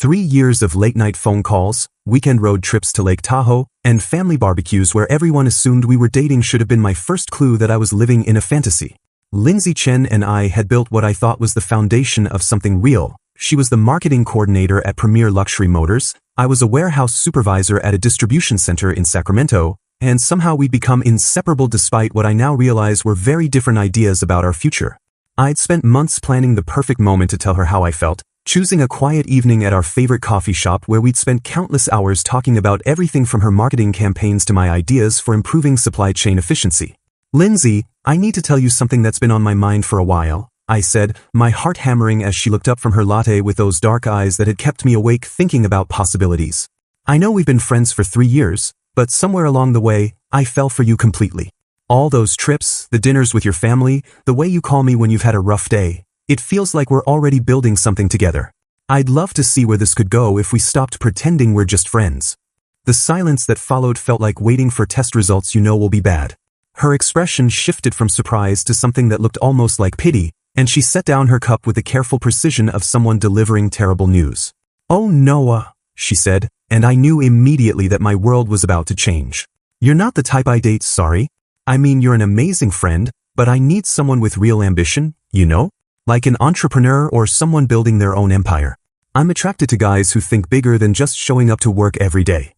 3 years of late-night phone calls, weekend road trips to Lake Tahoe, and family barbecues where everyone assumed we were dating should have been my first clue that I was living in a fantasy. Lindsay Chen and I had built what I thought was the foundation of something real. She was the marketing coordinator at Premier Luxury Motors, I was a warehouse supervisor at a distribution center in Sacramento, and somehow we'd become inseparable despite what I now realize were very different ideas about our future. I'd spent months planning the perfect moment to tell her how I felt, choosing a quiet evening at our favorite coffee shop where we'd spent countless hours talking about everything from her marketing campaigns to my ideas for improving supply chain efficiency. "Lindsay, I need to tell you something that's been on my mind for a while," I said, my heart hammering as she looked up from her latte with those dark eyes that had kept me awake thinking about possibilities. "I know we've been friends for 3 years, but somewhere along the way, I fell for you completely. All those trips, the dinners with your family, the way you call me when you've had a rough day, it feels like we're already building something together. I'd love to see where this could go if we stopped pretending we're just friends." The silence that followed felt like waiting for test results you know will be bad. Her expression shifted from surprise to something that looked almost like pity, and she set down her cup with the careful precision of someone delivering terrible news. "Oh, Noah," she said, and I knew immediately that my world was about to change. "You're not the type I date, sorry. I mean, you're an amazing friend, but I need someone with real ambition, you know? Like an entrepreneur or someone building their own empire. I'm attracted to guys who think bigger than just showing up to work every day."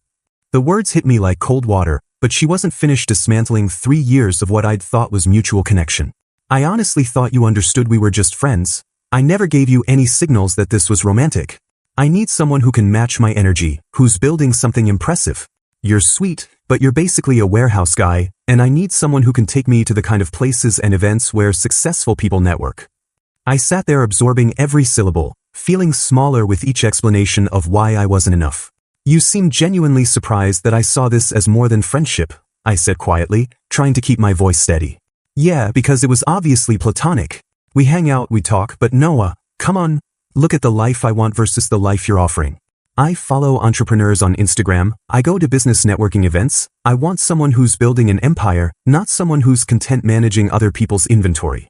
The words hit me like cold water, but she wasn't finished dismantling 3 years of what I'd thought was mutual connection. "I honestly thought you understood we were just friends. I never gave you any signals that this was romantic. I need someone who can match my energy, who's building something impressive. You're sweet, but you're basically a warehouse guy, and I need someone who can take me to the kind of places and events where successful people network." I sat there absorbing every syllable, feeling smaller with each explanation of why I wasn't enough. "You seem genuinely surprised that I saw this as more than friendship," I said quietly, trying to keep my voice steady. "Yeah, because it was obviously platonic. We hang out, we talk, but Noah, come on, look at the life I want versus the life you're offering. I follow entrepreneurs on Instagram, I go to business networking events, I want someone who's building an empire, not someone who's content managing other people's inventory."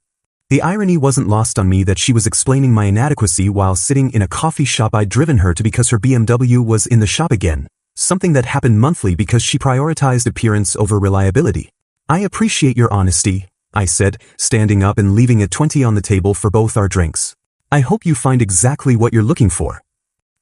The irony wasn't lost on me that she was explaining my inadequacy while sitting in a coffee shop I'd driven her to because her BMW was in the shop again, something that happened monthly because she prioritized appearance over reliability. "I appreciate your honesty," I said, standing up and leaving a 20 on the table for both our drinks. "I hope you find exactly what you're looking for."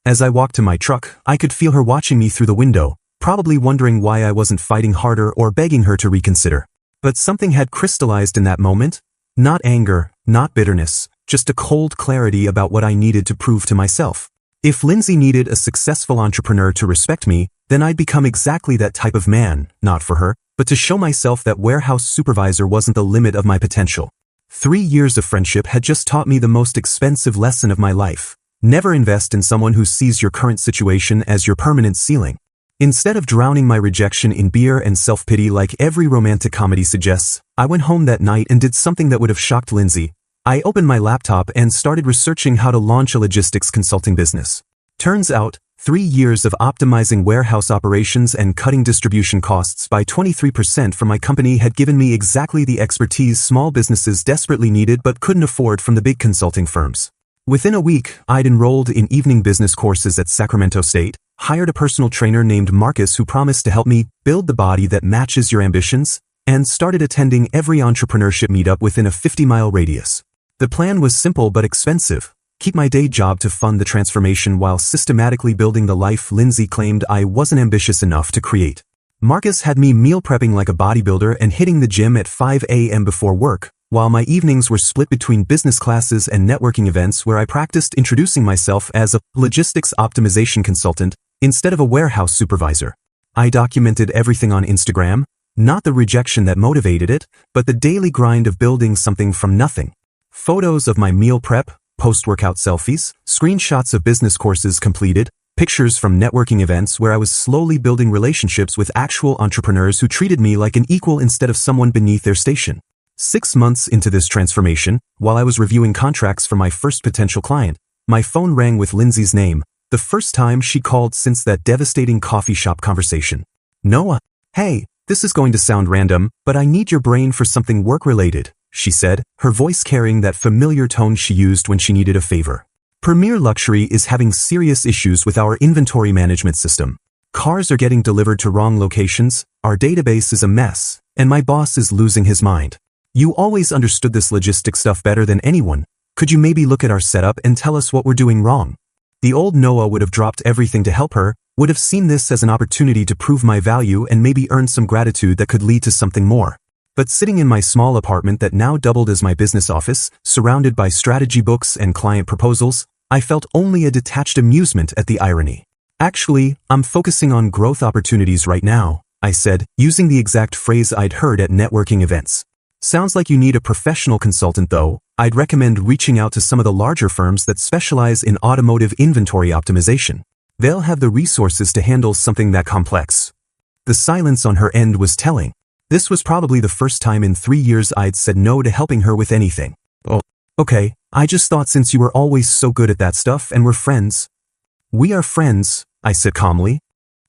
As I walked to my truck, I could feel her watching me through the window, probably wondering why I wasn't fighting harder or begging her to reconsider. But something had crystallized in that moment. Not anger, not bitterness, just a cold clarity about what I needed to prove to myself. If Lindsay needed a successful entrepreneur to respect me, then I'd become exactly that type of man, not for her, but to show myself that warehouse supervisor wasn't the limit of my potential. 3 years of friendship had just taught me the most expensive lesson of my life. Never invest in someone who sees your current situation as your permanent ceiling. Instead of drowning my rejection in beer and self-pity like every romantic comedy suggests, I went home that night and did something that would have shocked Lindsay. I opened my laptop and started researching how to launch a logistics consulting business. Turns out, 3 years of optimizing warehouse operations and cutting distribution costs by 23% for my company had given me exactly the expertise small businesses desperately needed but couldn't afford from the big consulting firms. Within a week, I'd enrolled in evening business courses at Sacramento State, hired a personal trainer named Marcus who promised to help me build the body that matches your ambitions, and started attending every entrepreneurship meetup within a 50-mile radius. The plan was simple but expensive. Keep my day job to fund the transformation while systematically building the life Lindsay claimed I wasn't ambitious enough to create. Marcus had me meal prepping like a bodybuilder and hitting the gym at 5 a.m. before work, while my evenings were split between business classes and networking events where I practiced introducing myself as a logistics optimization consultant instead of a warehouse supervisor. I documented everything on Instagram, not the rejection that motivated it, but the daily grind of building something from nothing. Photos of my meal prep, post-workout selfies, screenshots of business courses completed, pictures from networking events where I was slowly building relationships with actual entrepreneurs who treated me like an equal instead of someone beneath their station. 6 months into this transformation, while I was reviewing contracts for my first potential client, my phone rang with Lindsay's name, the first time she called since that devastating coffee shop conversation. "Noah, hey, this is going to sound random, but I need your brain for something work-related," she said, her voice carrying that familiar tone she used when she needed a favor. Premier Luxury is having serious issues with our inventory management system. Cars are getting delivered to wrong locations, our database is a mess, and my boss is losing his mind. You always understood this logistics stuff better than anyone. Could you maybe look at our setup and tell us what we're doing wrong? The old Noah would have dropped everything to help her, would have seen this as an opportunity to prove my value and maybe earn some gratitude that could lead to something more. But sitting in my small apartment that now doubled as my business office, surrounded by strategy books and client proposals, I felt only a detached amusement at the irony. Actually, I'm focusing on growth opportunities right now, I said, using the exact phrase I'd heard at networking events. Sounds like you need a professional consultant though. I'd recommend reaching out to some of the larger firms that specialize in automotive inventory optimization. They'll have the resources to handle something that complex. The silence on her end was telling. This was probably the first time in 3 years I'd said no to helping her with anything. Oh, okay, I just thought since you were always so good at that stuff and we're friends. We are friends, I said calmly.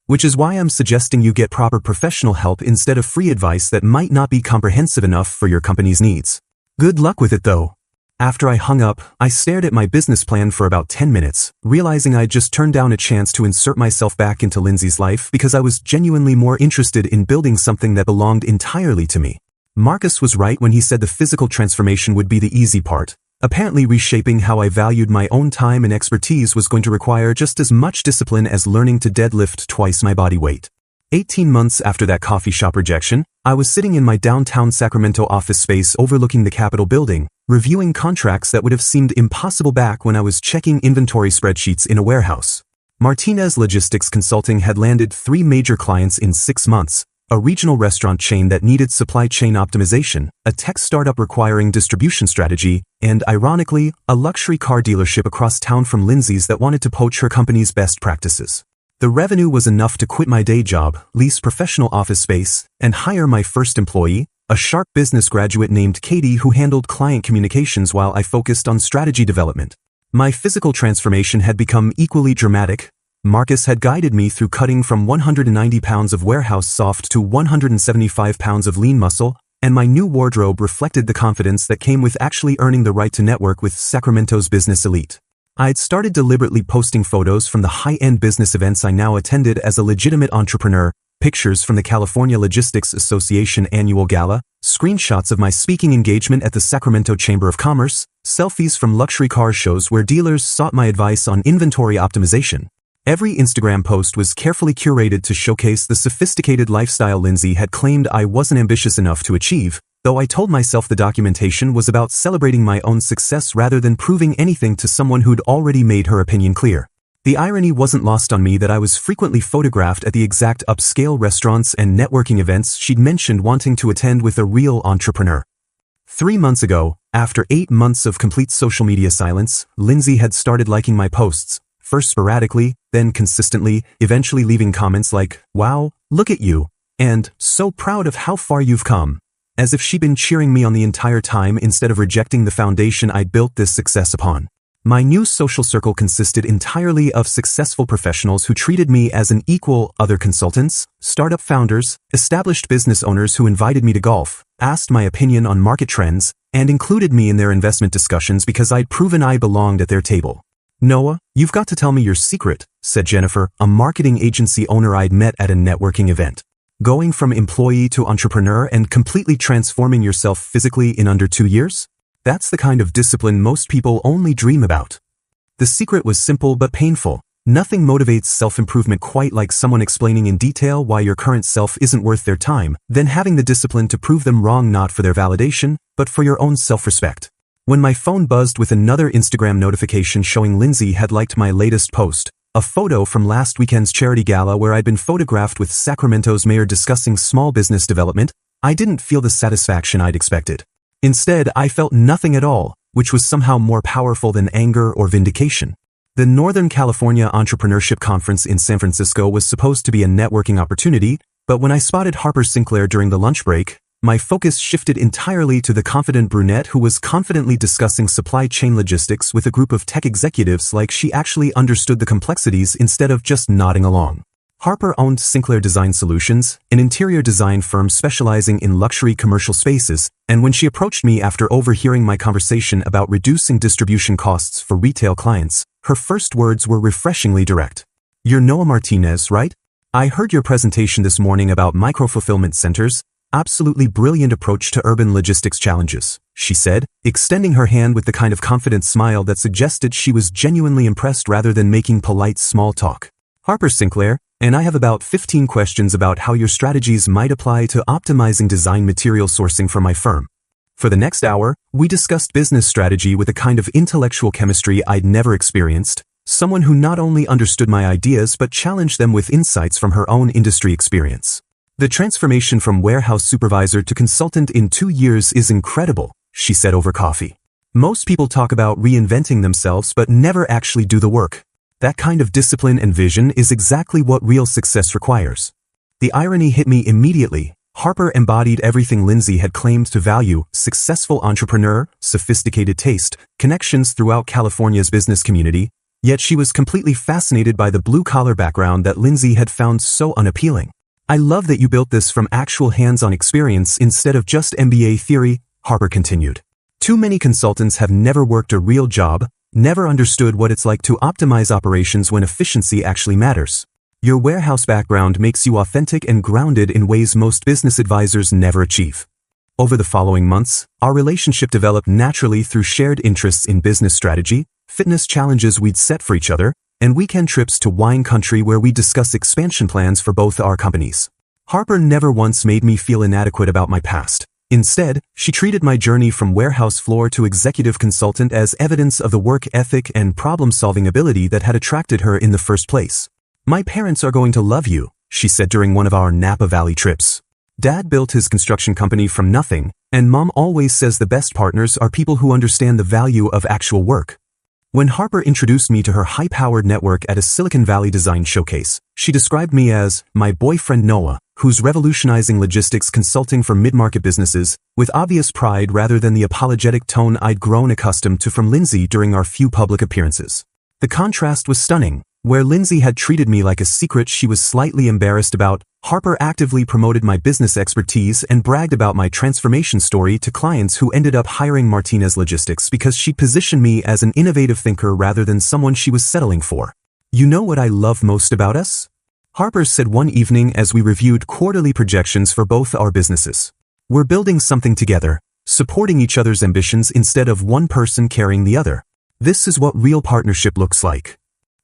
Which is why I'm suggesting you get proper professional help instead of free advice that might not be comprehensive enough for your company's needs. Good luck with it though. After I hung up, I stared at my business plan for about 10 minutes, realizing I'd just turned down a chance to insert myself back into Lindsay's life because I was genuinely more interested in building something that belonged entirely to me. Marcus was right when he said the physical transformation would be the easy part. Apparently reshaping how I valued my own time and expertise was going to require just as much discipline as learning to deadlift twice my body weight. 18 months after that coffee shop rejection, I was sitting in my downtown Sacramento office space overlooking the Capitol building, reviewing contracts that would have seemed impossible back when I was checking inventory spreadsheets in a warehouse. Martinez Logistics Consulting had landed 3 major clients in 6 months, a regional restaurant chain that needed supply chain optimization, a tech startup requiring distribution strategy, and, ironically, a luxury car dealership across town from Lindsay's that wanted to poach her company's best practices. The revenue was enough to quit my day job, lease professional office space, and hire my first employee, a sharp business graduate named Katie who handled client communications while I focused on strategy development. My physical transformation had become equally dramatic. Marcus had guided me through cutting from 190 pounds of warehouse soft to 175 pounds of lean muscle, and my new wardrobe reflected the confidence that came with actually earning the right to network with Sacramento's business elite. I'd started deliberately posting photos from the high-end business events I now attended as a legitimate entrepreneur, pictures from the California Logistics Association annual gala, screenshots of my speaking engagement at the Sacramento Chamber of Commerce, selfies from luxury car shows where dealers sought my advice on inventory optimization. Every Instagram post was carefully curated to showcase the sophisticated lifestyle Lindsay had claimed I wasn't ambitious enough to achieve, though I told myself the documentation was about celebrating my own success rather than proving anything to someone who'd already made her opinion clear. The irony wasn't lost on me that I was frequently photographed at the exact upscale restaurants and networking events she'd mentioned wanting to attend with a real entrepreneur. 3 months ago, after 8 months of complete social media silence, Lindsay had started liking my posts, first sporadically, then consistently, eventually leaving comments like, "Wow, look at you," and "So proud of how far you've come," as if she'd been cheering me on the entire time instead of rejecting the foundation I'd built this success upon. My new social circle consisted entirely of successful professionals who treated me as an equal, other consultants, startup founders, established business owners who invited me to golf, asked my opinion on market trends, and included me in their investment discussions because I'd proven I belonged at their table. "Noah, you've got to tell me your secret," said Jennifer, a marketing agency owner I'd met at a networking event. "Going from employee to entrepreneur and completely transforming yourself physically in under 2 years? That's the kind of discipline most people only dream about." The secret was simple but painful. Nothing motivates self-improvement quite like someone explaining in detail why your current self isn't worth their time, then having the discipline to prove them wrong not for their validation, but for your own self-respect. When my phone buzzed with another Instagram notification showing Lindsay had liked my latest post, a photo from last weekend's charity gala where I'd been photographed with Sacramento's mayor discussing small business development, I didn't feel the satisfaction I'd expected. Instead, I felt nothing at all, which was somehow more powerful than anger or vindication. The Northern California Entrepreneurship Conference in San Francisco was supposed to be a networking opportunity, but when I spotted Harper Sinclair during the lunch break, my focus shifted entirely to the confident brunette who was confidently discussing supply chain logistics with a group of tech executives like she actually understood the complexities instead of just nodding along. Harper owned Sinclair Design Solutions, an interior design firm specializing in luxury commercial spaces, and when she approached me after overhearing my conversation about reducing distribution costs for retail clients, her first words were refreshingly direct. "You're Noah Martinez, right? I heard your presentation this morning about micro-fulfillment centers. Absolutely brilliant approach to urban logistics challenges," she said, extending her hand with the kind of confident smile that suggested she was genuinely impressed rather than making polite small talk. "Harper Sinclair, and I have about 15 questions about how your strategies might apply to optimizing design material sourcing for my firm." For the next hour, we discussed business strategy with a kind of intellectual chemistry I'd never experienced, someone who not only understood my ideas but challenged them with insights from her own industry experience. "The transformation from warehouse supervisor to consultant in 2 years is incredible," she said over coffee. "Most people talk about reinventing themselves but never actually do the work. That kind of discipline and vision is exactly what real success requires." The irony hit me immediately. Harper embodied everything Lindsay had claimed to value: successful entrepreneur, sophisticated taste, connections throughout California's business community, yet she was completely fascinated by the blue-collar background that Lindsay had found so unappealing. "I love that you built this from actual hands-on experience instead of just MBA theory," Harper continued. "Too many consultants have never worked a real job, never understood what it's like to optimize operations when efficiency actually matters. Your warehouse background makes you authentic and grounded in ways most business advisors never achieve." Over the following months, our relationship developed naturally through shared interests in business strategy, fitness challenges we'd set for each other, and weekend trips to wine country where we discuss expansion plans for both our companies. Harper never once made me feel inadequate about my past. Instead, she treated my journey from warehouse floor to executive consultant as evidence of the work ethic and problem-solving ability that had attracted her in the first place. "My parents are going to love you," she said during one of our Napa Valley trips. "Dad built his construction company from nothing, and Mom always says the best partners are people who understand the value of actual work." When Harper introduced me to her high-powered network at a Silicon Valley design showcase, she described me as "my boyfriend Noah, who's revolutionizing logistics consulting for mid-market businesses," with obvious pride rather than the apologetic tone I'd grown accustomed to from Lindsay during our few public appearances. The contrast was stunning. Where Lindsay had treated me like a secret she was slightly embarrassed about, Harper actively promoted my business expertise and bragged about my transformation story to clients who ended up hiring Martinez Logistics because she positioned me as an innovative thinker rather than someone she was settling for. "You know what I love most about us?" Harper said one evening as we reviewed quarterly projections for both our businesses. "We're building something together, supporting each other's ambitions instead of one person carrying the other. This is what real partnership looks like."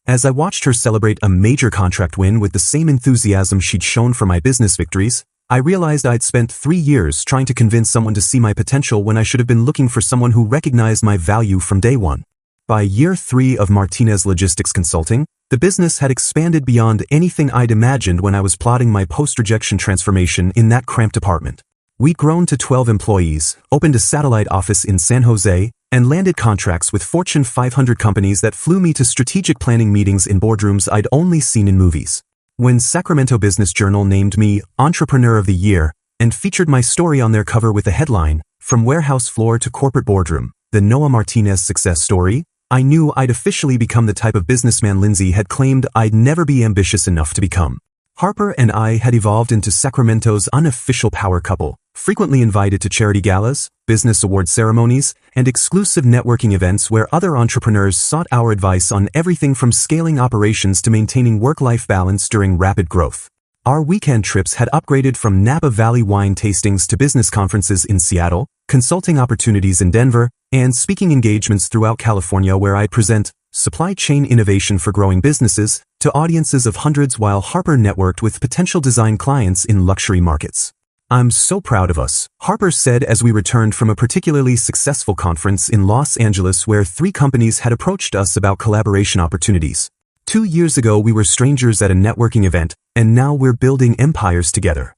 As I watched her celebrate a major contract win with the same enthusiasm she'd shown for my business victories, I realized I'd spent 3 years trying to convince someone to see my potential when I should have been looking for someone who recognized my value from day one. By year 3 of Martinez Logistics Consulting, the business had expanded beyond anything I'd imagined when I was plotting my post-rejection transformation in that cramped apartment. We'd grown to 12 employees, opened a satellite office in San Jose, and landed contracts with Fortune 500 companies that flew me to strategic planning meetings in boardrooms I'd only seen in movies. When Sacramento Business Journal named me Entrepreneur of the Year and featured my story on their cover with the headline, "From Warehouse Floor to Corporate Boardroom, the Noah Martinez Success Story," I knew I'd officially become the type of businessman Lindsay had claimed I'd never be ambitious enough to become. Harper and I had evolved into Sacramento's unofficial power couple, frequently invited to charity galas, business award ceremonies, and exclusive networking events where other entrepreneurs sought our advice on everything from scaling operations to maintaining work-life balance during rapid growth. Our weekend trips had upgraded from Napa Valley wine tastings to business conferences in Seattle, consulting opportunities in Denver, and speaking engagements throughout California where I'd present supply chain innovation for growing businesses to audiences of hundreds while Harper networked with potential design clients in luxury markets. "I'm so proud of us," Harper said as we returned from a particularly successful conference in Los Angeles where 3 companies had approached us about collaboration opportunities. 2 years ago we were strangers at a networking event, and now we're building empires together.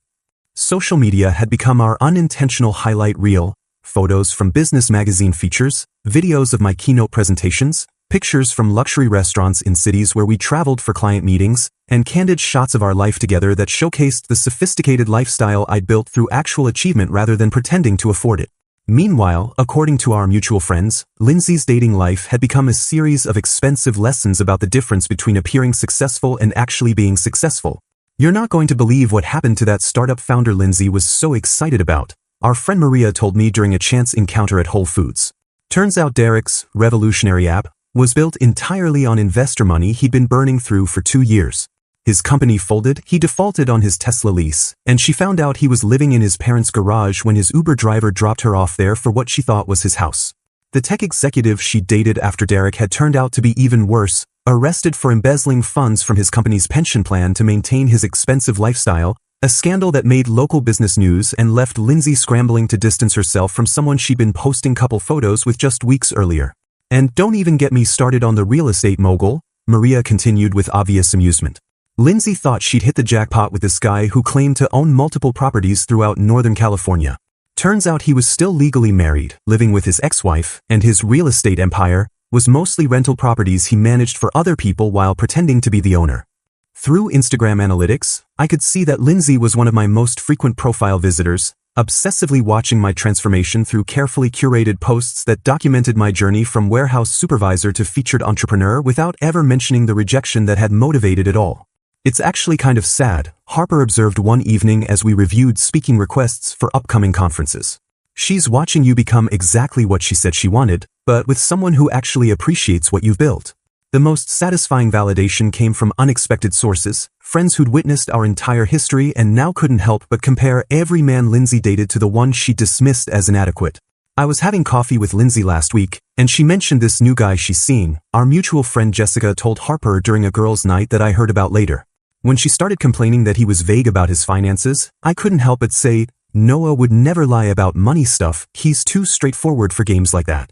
Social media had become our unintentional highlight reel: photos from business magazine features, videos of my keynote presentations, pictures from luxury restaurants in cities where we traveled for client meetings, and candid shots of our life together that showcased the sophisticated lifestyle I'd built through actual achievement rather than pretending to afford it. Meanwhile, according to our mutual friends, Lindsay's dating life had become a series of expensive lessons about the difference between appearing successful and actually being successful. You're not going to believe what happened to that startup founder Lindsay was so excited about. Our friend Maria told me during a chance encounter at Whole Foods. Turns out Derek's revolutionary app was built entirely on investor money he'd been burning through for 2 years. His company folded, he defaulted on his Tesla lease, and she found out he was living in his parents' garage when his Uber driver dropped her off there for what she thought was his house. The tech executive she dated after Derek had turned out to be even worse, arrested for embezzling funds from his company's pension plan to maintain his expensive lifestyle, a scandal that made local business news and left Lindsay scrambling to distance herself from someone she'd been posting couple photos with just weeks earlier. And don't even get me started on the real estate mogul, Maria continued with obvious amusement. Lindsay thought she'd hit the jackpot with this guy who claimed to own multiple properties throughout Northern California. Turns out he was still legally married, living with his ex-wife, and his real estate empire was mostly rental properties he managed for other people while pretending to be the owner. Through Instagram analytics, I could see that Lindsay was one of my most frequent profile visitors, obsessively watching my transformation through carefully curated posts that documented my journey from warehouse supervisor to featured entrepreneur without ever mentioning the rejection that had motivated it all. It's actually kind of sad, Harper observed one evening as we reviewed speaking requests for upcoming conferences. She's watching you become exactly what she said she wanted, but with someone who actually appreciates what you've built. The most satisfying validation came from unexpected sources, friends who'd witnessed our entire history and now couldn't help but compare every man Lindsay dated to the one she dismissed as inadequate. I was having coffee with Lindsay last week, and she mentioned this new guy she's seeing. Our mutual friend Jessica told Harper during a girls' night that I heard about later. When she started complaining that he was vague about his finances, I couldn't help but say, Noah would never lie about money stuff, he's too straightforward for games like that.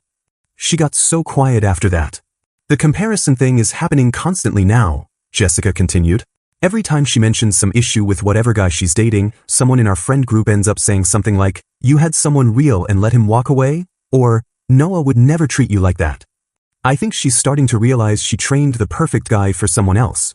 She got so quiet after that. The comparison thing is happening constantly now, Jessica continued. Every time she mentions some issue with whatever guy she's dating, someone in our friend group ends up saying something like, you had someone real and let him walk away? Or, Noah would never treat you like that. I think she's starting to realize she trained the perfect guy for someone else.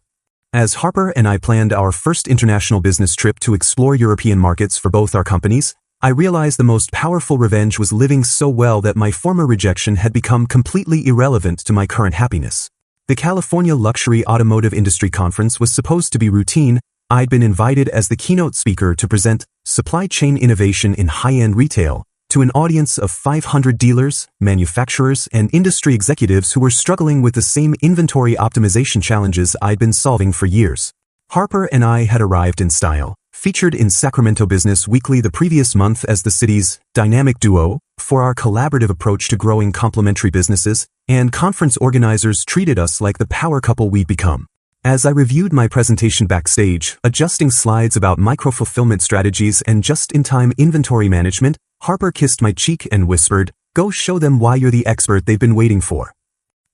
As Harper and I planned our first international business trip to explore European markets for both our companies, I realized the most powerful revenge was living so well that my former rejection had become completely irrelevant to my current happiness. The California Luxury Automotive Industry Conference was supposed to be routine. I'd been invited as the keynote speaker to present supply chain innovation in high-end retail to an audience of 500 dealers, manufacturers, and industry executives who were struggling with the same inventory optimization challenges I'd been solving for years. Harper and I had arrived in style, featured in Sacramento Business Weekly the previous month as the city's dynamic duo for our collaborative approach to growing complementary businesses, and conference organizers treated us like the power couple we'd become. As I reviewed my presentation backstage, adjusting slides about micro-fulfillment strategies and just-in-time inventory management, Harper kissed my cheek and whispered, go show them why you're the expert they've been waiting for.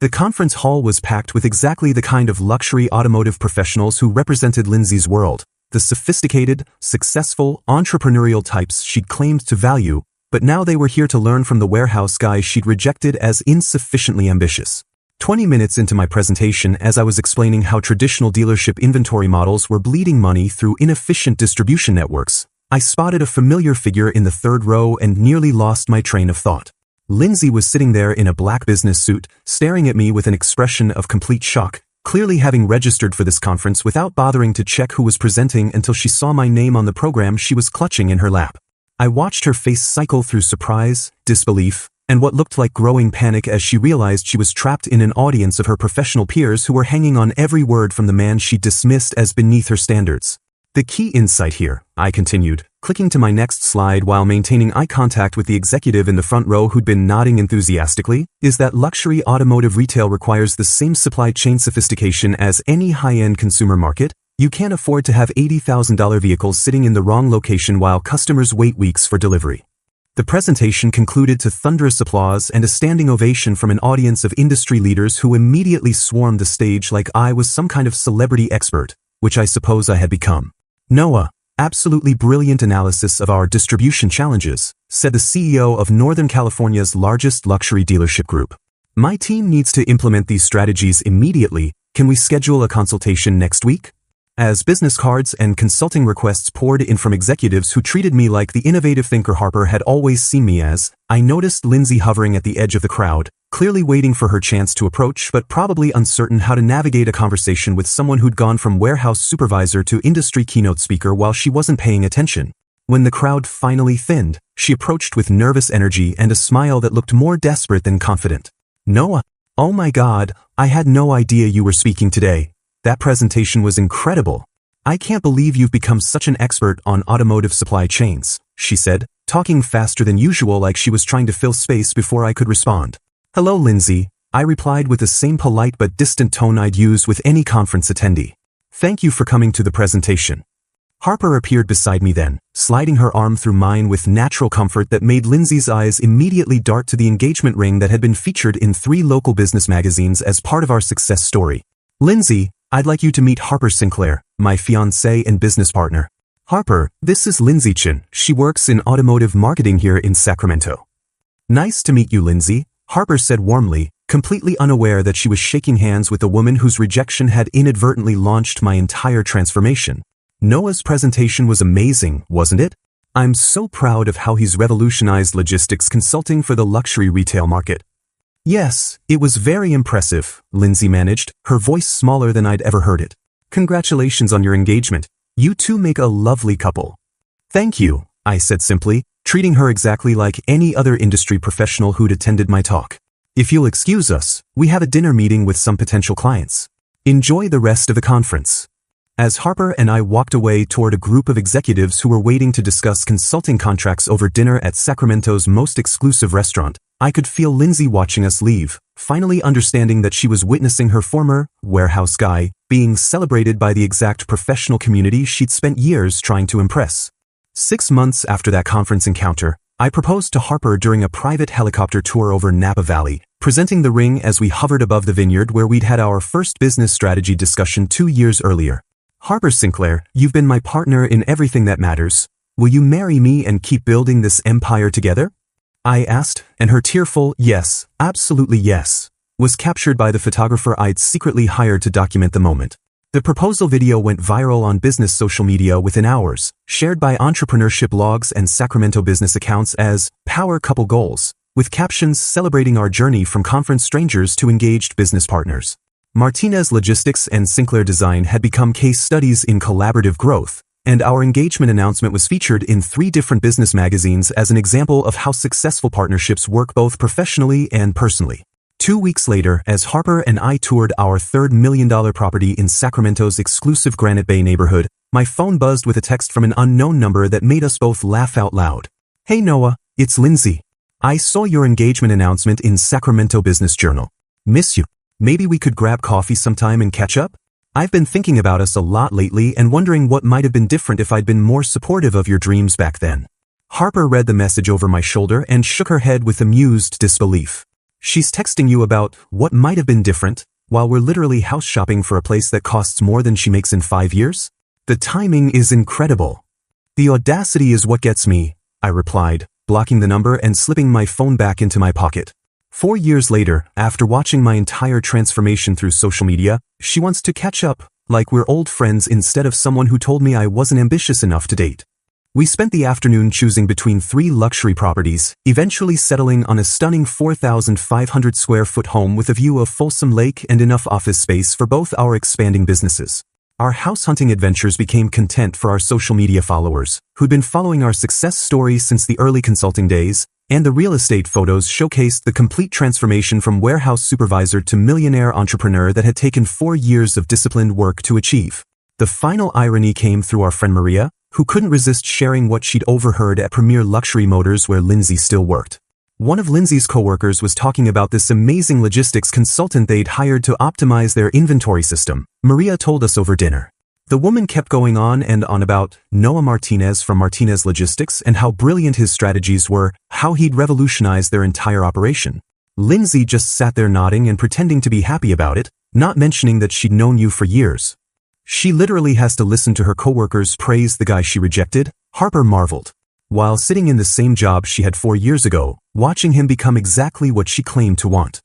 The conference hall was packed with exactly the kind of luxury automotive professionals who represented Lindsay's world, the sophisticated, successful, entrepreneurial types she'd claimed to value, but now they were here to learn from the warehouse guy she'd rejected as insufficiently ambitious. 20 minutes into my presentation, as I was explaining how traditional dealership inventory models were bleeding money through inefficient distribution networks, I spotted a familiar figure in the third row and nearly lost my train of thought. Lindsay was sitting there in a black business suit, staring at me with an expression of complete shock, clearly having registered for this conference without bothering to check who was presenting until she saw my name on the program she was clutching in her lap. I watched her face cycle through surprise, disbelief, and what looked like growing panic as she realized she was trapped in an audience of her professional peers who were hanging on every word from the man she dismissed as beneath her standards. The key insight here, I continued, clicking to my next slide while maintaining eye contact with the executive in the front row who'd been nodding enthusiastically, is that luxury automotive retail requires the same supply chain sophistication as any high-end consumer market. You can't afford to have $80,000 vehicles sitting in the wrong location while customers wait weeks for delivery. The presentation concluded to thunderous applause and a standing ovation from an audience of industry leaders who immediately swarmed the stage like I was some kind of celebrity expert, which I suppose I had become. Noah, absolutely brilliant analysis of our distribution challenges, said the CEO of Northern California's largest luxury dealership group. My team needs to implement these strategies immediately. Can we schedule a consultation next week? As business cards and consulting requests poured in from executives who treated me like the innovative thinker Harper had always seen me as, I noticed Lindsay hovering at the edge of the crowd, clearly waiting for her chance to approach but probably uncertain how to navigate a conversation with someone who'd gone from warehouse supervisor to industry keynote speaker while she wasn't paying attention. When the crowd finally thinned, she approached with nervous energy and a smile that looked more desperate than confident. "Noah, oh my God, I had no idea you were speaking today. That presentation was incredible. I can't believe you've become such an expert on automotive supply chains," she said, talking faster than usual like she was trying to fill space before I could respond. "Hello, Lindsay," I replied with the same polite but distant tone I'd use with any conference attendee. "Thank you for coming to the presentation." Harper appeared beside me then, sliding her arm through mine with natural comfort that made Lindsay's eyes immediately dart to the engagement ring that had been featured in 3 local business magazines as part of our success story. "Lindsay, I'd like you to meet Harper Sinclair, my fiancée and business partner." "Harper, this is Lindsay Chen. She works in automotive marketing here in Sacramento." "Nice to meet you, Lindsay," Harper said warmly, completely unaware that she was shaking hands with a woman whose rejection had inadvertently launched my entire transformation. "Noah's presentation was amazing, wasn't it? I'm so proud of how he's revolutionized logistics consulting for the luxury retail market." "Yes, it was very impressive," Lindsay managed, her voice smaller than I'd ever heard it. "Congratulations on your engagement. You two make a lovely couple." "Thank you," I said simply, treating her exactly like any other industry professional who'd attended my talk. "If you'll excuse us, we have a dinner meeting with some potential clients. Enjoy the rest of the conference." As Harper and I walked away toward a group of executives who were waiting to discuss consulting contracts over dinner at Sacramento's most exclusive restaurant, I could feel Lindsay watching us leave, finally understanding that she was witnessing her former warehouse guy being celebrated by the exact professional community she'd spent years trying to impress. 6 months after that conference encounter, I proposed to Harper during a private helicopter tour over Napa Valley, presenting the ring as we hovered above the vineyard where we'd had our first business strategy discussion 2 years earlier. "Harper Sinclair, you've been my partner in everything that matters. Will you marry me and keep building this empire together?" I asked, and her tearful "yes, absolutely yes," was captured by the photographer I'd secretly hired to document the moment. The proposal video went viral on business social media within hours, shared by entrepreneurship blogs and Sacramento business accounts as Power Couple Goals, with captions celebrating our journey from conference strangers to engaged business partners. Martinez Logistics and Sinclair Design had become case studies in collaborative growth, and our engagement announcement was featured in 3 different business magazines as an example of how successful partnerships work both professionally and personally. 2 weeks later, as Harper and I toured our third $1 million property in Sacramento's exclusive Granite Bay neighborhood, my phone buzzed with a text from an unknown number that made us both laugh out loud. "Hey Noah, it's Lindsay. I saw your engagement announcement in Sacramento Business Journal. Miss you. Maybe we could grab coffee sometime and catch up? I've been thinking about us a lot lately and wondering what might have been different if I'd been more supportive of your dreams back then." Harper read the message over my shoulder and shook her head with amused disbelief. "She's texting you about what might have been different, while we're literally house shopping for a place that costs more than she makes in 5 years? The timing is incredible." "The audacity is what gets me," I replied, blocking the number and slipping my phone back into my pocket. 4 years later, after watching my entire transformation through social media, she wants to catch up, like we're old friends instead of someone who told me I wasn't ambitious enough to date. We spent the afternoon choosing between 3 luxury properties, eventually settling on a stunning 4,500 square foot home with a view of Folsom Lake and enough office space for both our expanding businesses. Our house hunting adventures became content for our social media followers, who'd been following our success story since the early consulting days, and the real estate photos showcased the complete transformation from warehouse supervisor to millionaire entrepreneur that had taken 4 years of disciplined work to achieve. The final irony came through our friend Maria, who couldn't resist sharing what she'd overheard at Premier Luxury Motors where Lindsay still worked. One of Lindsay's coworkers was talking about this amazing logistics consultant they'd hired to optimize their inventory system, Maria told us over dinner. The woman kept going on and on about Noah Martinez from Martinez Logistics and how brilliant his strategies were, how he'd revolutionized their entire operation. Lindsay just sat there nodding and pretending to be happy about it, not mentioning that she'd known you for years. "She literally has to listen to her coworkers praise the guy she rejected," Harper marveled. While sitting in the same job she had 4 years ago, watching him become exactly what she claimed to want.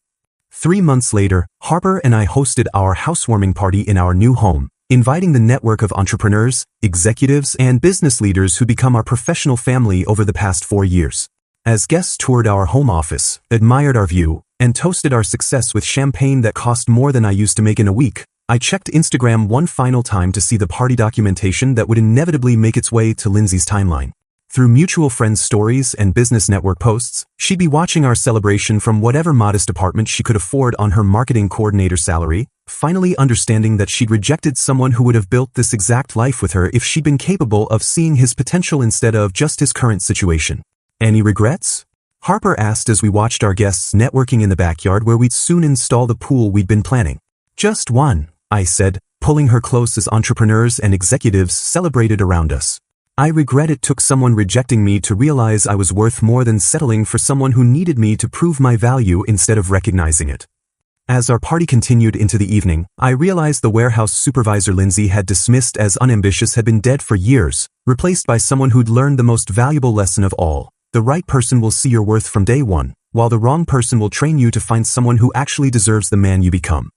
3 months later, Harper and I hosted our housewarming party in our new home, inviting the network of entrepreneurs, executives, and business leaders who become our professional family over the past 4 years. As guests toured our home office, admired our view, and toasted our success with champagne that cost more than I used to make in a week, I checked Instagram one final time to see the party documentation that would inevitably make its way to Lindsay's timeline. Through mutual friends' stories and business network posts, she'd be watching our celebration from whatever modest apartment she could afford on her marketing coordinator salary, finally understanding that she'd rejected someone who would have built this exact life with her if she'd been capable of seeing his potential instead of just his current situation. Any regrets? Harper asked as we watched our guests networking in the backyard where we'd soon install the pool we'd been planning. Just one, I said, pulling her close as entrepreneurs and executives celebrated around us. I regret it took someone rejecting me to realize I was worth more than settling for someone who needed me to prove my value instead of recognizing it. As our party continued into the evening, I realized the warehouse supervisor Lindsay had dismissed as unambitious had been dead for years, replaced by someone who'd learned the most valuable lesson of all. The right person will see your worth from day one, while the wrong person will train you to find someone who actually deserves the man you become.